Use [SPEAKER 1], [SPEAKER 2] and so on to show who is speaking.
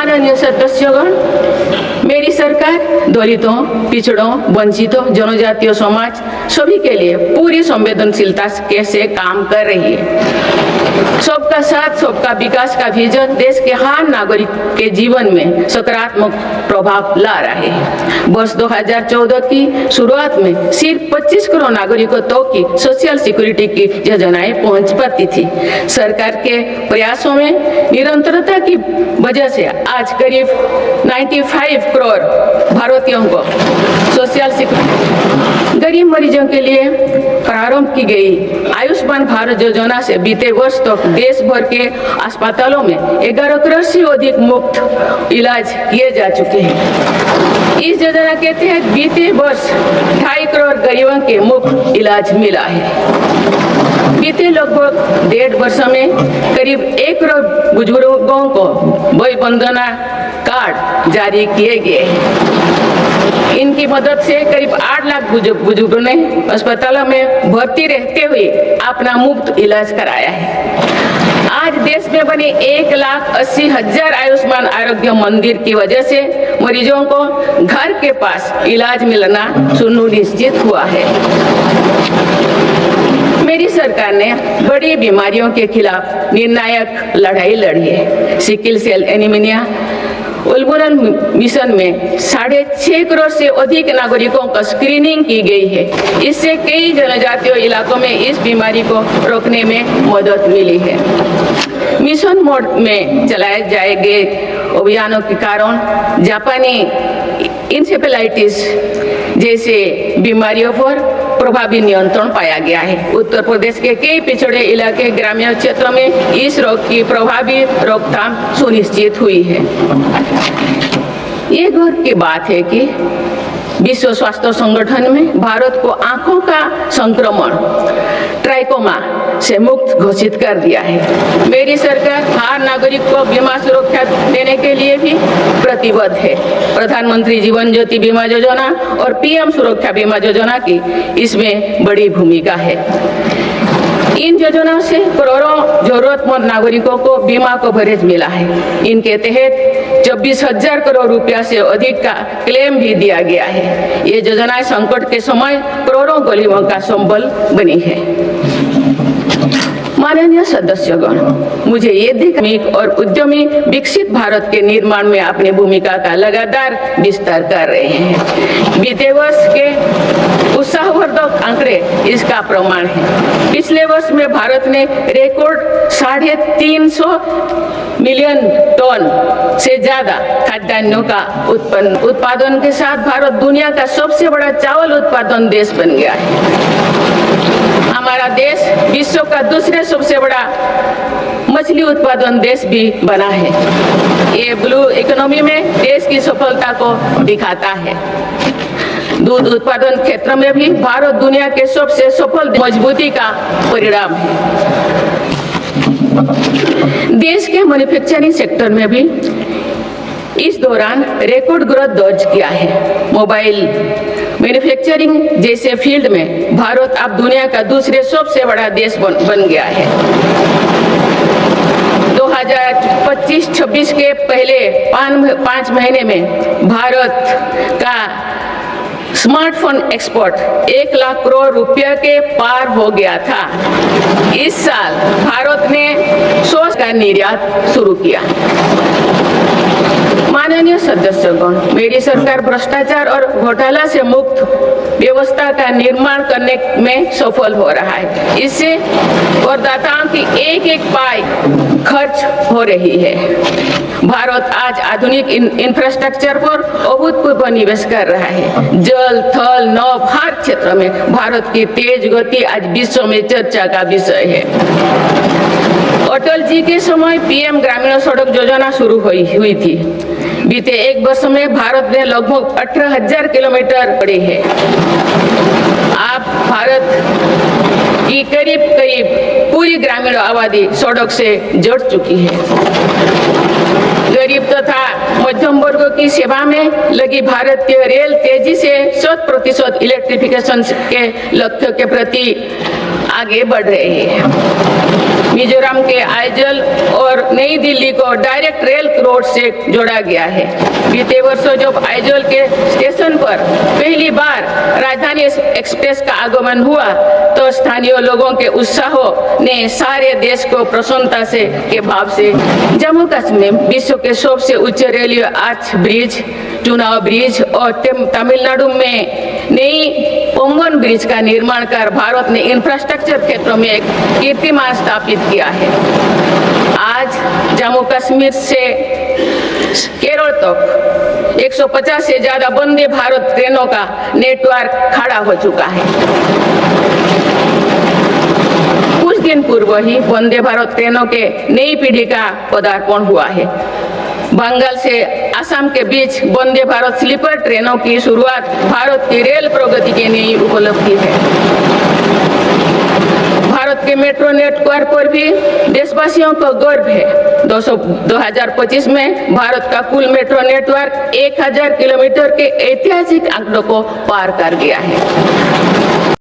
[SPEAKER 1] माननीय सदस्यगण, मेरी सरकार दलितों, पिछड़ों, वंचितों, जनजातीय समाज सभी के लिए पूरी संवेदनशीलता से काम कर रही है। सबका साथ, सबका विकास का विजन देश के हर नागरिक के जीवन में सकारात्मक प्रभाव ला रहा है। वर्ष 2014 की शुरुआत में सिर्फ 25 करोड़ नागरिकों तक की सोशल सिक्योरिटी की योजनाएं पहुंच पाती थी। सरकार के प्रयासों में निरंतरता की वजह से आज करीब 95 करोड़ भारतीयों को सोशल सिक्योरिटी। गरीब मरीजों के लिए प्रारंभ की गई आयुष्मान भारत योजना से बीते वर्ष तक देश भर के अस्पतालों में 11 करोड़ से अधिक मुफ्त इलाज किए जा चुके हैं। इस योजना के तहत बीते वर्ष 2.5 करोड़ गरीबों के मुफ्त इलाज मिला है। बीते लगभग 1.5 वर्ष में करीब 1 करोड़ बुजुर्गों को वय वंदना कार्ड जारी किए गए हैं। इनकी मदद से करीब 8 लाख बुजुर्गों ने अस्पतालों में भर्ती रहते हुए अपना मुफ्त इलाज कराया है। आज देश में बने 1,80,000 आयुष्मान आरोग्य मंदिर की वजह से मरीजों को घर के पास इलाज मिलना सुनिश्चित हुआ है। मेरी सरकार ने बड़ी बीमारियों के खिलाफ निर्णायक लड़ाई लड़ी है। सिकल सेल एनीमिया उन्मूलन मिशन में 6.5 करोड़ से अधिक नागरिकों का स्क्रीनिंग की गई है। इससे कई जनजातीय इलाकों में इस बीमारी को रोकने में मदद मिली है। मिशन मोड में चलाए जाए गए अभियानों के कारण जापानी इंसेफेलाइटिस जैसे बीमारियों पर प्रभावी नियंत्रण पाया गया है। उत्तर प्रदेश के कई पिछड़े इलाके ग्रामीण क्षेत्रों में इस रोग की प्रभावी रोकथाम सुनिश्चित हुई है। ये गर्व की बात है कि विश्व स्वास्थ्य संगठन में भारत को आंखों का संक्रमण ट्राइकोमा से मुक्त घोषित कर दिया है। मेरी सरकार हर नागरिक को बीमा सुरक्षा देने के लिए भी प्रतिबद्ध है। प्रधानमंत्री जीवन ज्योति बीमा योजना और पीएम सुरक्षा बीमा योजना की इसमें बड़ी भूमिका है। इन योजनाओं से करोड़ों जरूरतमंद नागरिकों को बीमा कवरेज मिला है। इनके तहत 24,000 करोड़ रुपया से अधिक का क्लेम भी दिया गया है। ये योजनाएं संकट के समय करोड़ों गरीबों का संबल बनी है। माननीय सदस्यगण, मुझे ये देखने और उद्यमी विकसित भारत के निर्माण में अपनी भूमिका का लगातार विस्तार कर रहे हैं। बीते वर्ष के उत्साहवर्धक आंकड़े इसका प्रमाण है। पिछले वर्ष में भारत ने रिकॉर्ड 350 मिलियन टन से ज्यादा खाद्यान्नों का उत्पादन के साथ भारत दुनिया का सबसे बड़ा चावल उत्पादन देश बन गया है। हमारा देश विश्व का दूसरे सबसे बड़ा मछली उत्पादन देश भी बना है। ये ब्लू इकोनॉमी में देश की सफलता को दिखाता है। दूध उत्पादन क्षेत्र में भी भारत दुनिया के सबसे सफल मजबूती का परिणाम है। देश के मैन्युफैक्चरिंग सेक्टर में भी इस दौरान रिकॉर्ड ग्रोथ दर्ज किया है। मोबाइल मैन्युफैक्चरिंग जैसे फील्ड में भारत अब दुनिया का दूसरे सबसे बड़ा देश बन गया है। 2025-26 के पहले 5 महीने में भारत का स्मार्टफोन एक्सपोर्ट 1 लाख करोड़ रुपया के पार हो गया था। इस साल भारत ने सोच का निर्यात शुरू किया। माननीय सदस्यगण, मेरी सरकार भ्रष्टाचार और घोटाला से मुक्त व्यवस्था का निर्माण करने में सफल हो रहा है। इससे करदाताओं की एक पाई खर्च हो रही है। भारत आज आधुनिक इंफ्रास्ट्रक्चर पर अभूतपूर्व निवेश कर रहा है। जल, थल, नभ हर क्षेत्र में भारत की तेज गति आज विश्व में चर्चा का विषय है। अटल जी के समय पीएम ग्रामीण सड़क योजना शुरू हुई थी। बीते 1 वर्ष में भारत ने लगभग 18,000 किलोमीटर पड़ी है। अब भारत की करीब पूरी ग्रामीण आबादी सड़क से जुड़ चुकी है। गरीब तथा मध्यम वर्ग की सेवा में लगी भारतीय रेल तेजी से 100% इलेक्ट्रिफिकेशन के लक्ष्य के प्रति आगे बढ़ रही है। मिजोरम के आइजल और नई दिल्ली को डायरेक्ट रेल रोड से जोड़ा गया है। बीते वर्षों जब आइजल के स्टेशन पर पहली बार राजधानी एक्सप्रेस का आगमन हुआ तो स्थानीय लोगों के उत्साह ने सारे देश को प्रसन्नता से के भाव से जम्मू कश्मीर विश्व के सबसे उच्च रेलवे आर्च ब्रिज, चुनाव ब्रिज और तमिलनाडु में नई पोंगन ब्रिज का निर्माण कर भारत ने इंफ्रास्ट्रक्चर क्षेत्रों में एक कीर्तिमान स्थापित किया है। आज जम्मू कश्मीर से केरल तक 150 से ज्यादा वंदे भारत ट्रेनों का नेटवर्क खड़ा हो चुका है। कुछ दिन पूर्व ही वंदे भारत ट्रेनों के नई पीढ़ी का पदार्पण हुआ है। बंगाल से असम के बीच वंदे भारत स्लीपर ट्रेनों की शुरुआत भारत की रेल प्रगति की नई उपलब्धि है। भारत के मेट्रो नेटवर्क पर भी देशवासियों को गर्व है। 2025 में भारत का कुल मेट्रो नेटवर्क 1000 किलोमीटर के ऐतिहासिक आंकड़ों को पार कर गया है।